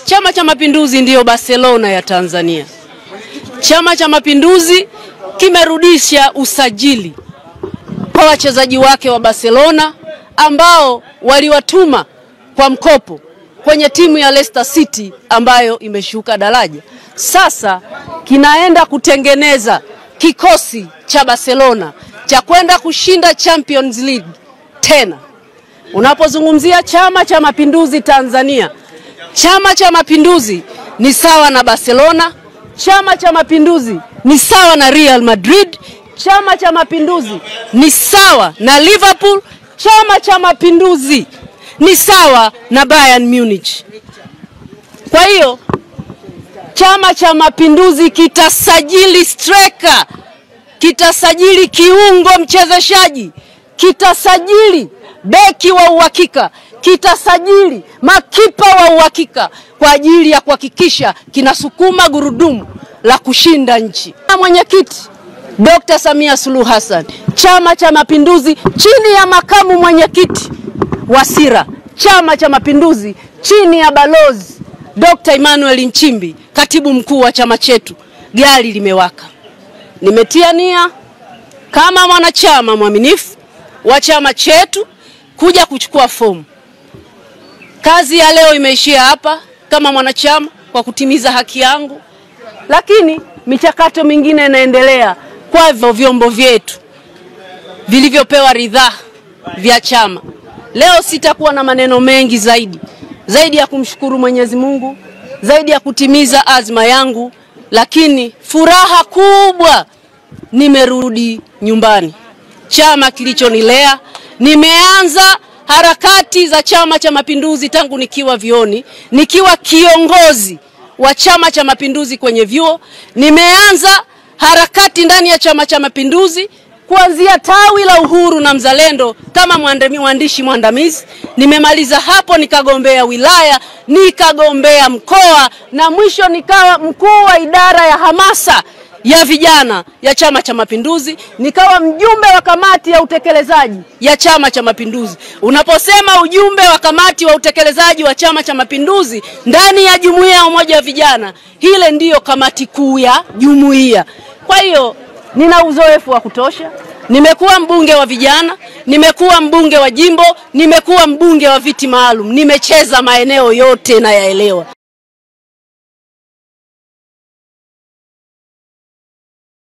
Chama cha Mapinduzi ndiyo Barcelona ya Tanzania. Chama cha Mapinduzi kimerudisha usajili kwa wachezaji wake wa Barcelona ambao waliwatuma kwa mkopo kwenye timu ya Leicester City ambayo imeshuka daraja. Sasa kinaenda kutengeneza kikosi cha Barcelona cha kwenda kushinda Champions League tena. Unapozungumzia Chama cha Mapinduzi Tanzania, Chama cha Mapinduzi ni sawa na Barcelona, Chama cha Mapinduzi ni sawa na Real Madrid, Chama cha Mapinduzi ni sawa na Liverpool, Chama cha Mapinduzi ni sawa na Bayern Munich. Kwa hiyo Chama cha Mapinduzi kitasajili striker, kitasajili kiungo mchezeshaji, kitasajili beki wa uhakika, kitasajili makipa wa uhakika kwa ajili ya kuhakikisha kinasukuma gurudumu la kushinda nchi. Mwenyekiti Dr. Samia Suluhu Hassan, Chama cha Mapinduzi chini ya makamu mwenyekiti Wasira, Chama cha Mapinduzi chini ya balozi Dr. Emmanuel Nchimbi, katibu mkuu wa chama chetu, gari limewaka. Nimetia nia kama mwanachama mwaminifu wa chama chetu kuja kuchukua fomu. Kazi ya leo imeishia hapa kama mwanachama kwa kutimiza haki yangu, lakini michakato mingine inaendelea kwa vyombo vyetu vilivyopewa ridhaa vya chama. Leo sitakuwa na maneno mengi zaidi ya kumshukuru Mwenyezi Mungu, zaidi ya kutimiza azma yangu, lakini furaha kubwa, nimerudi nyumbani. Chama kilichonilea, nimeanza harakati za Chama cha Mapinduzi tangu nikiwa vioni, nikiwa kiongozi wa Chama cha Mapinduzi kwenye vyuo. Nimeanza harakati ndani ya Chama cha Mapinduzi kuanzia tawi la Uhuru na Mzalendo kama mwandishi mwandamizi. Nimemaliza hapo nikagombea wilaya, nikagombea mkoa, na mwisho nikawa mkuu wa idara ya hamasa ya vijana ya Chama cha Mapinduzi, nikawa mjumbe wa kamati ya utekelezaji ya Chama cha Mapinduzi. Unaposema ujumbe wa kamati wa utekelezaji wa Chama cha Mapinduzi ndani ya jumuiya ya umoja wa vijana, hile ndiyo kamati kuu ya jumuiya. Kwa hiyo nina uzoefu wa kutosha. Nimekuwa mbunge wa vijana, nimekuwa mbunge wa jimbo, nimekuwa mbunge wa viti maalum, nimecheza maeneo yote na yaelewa.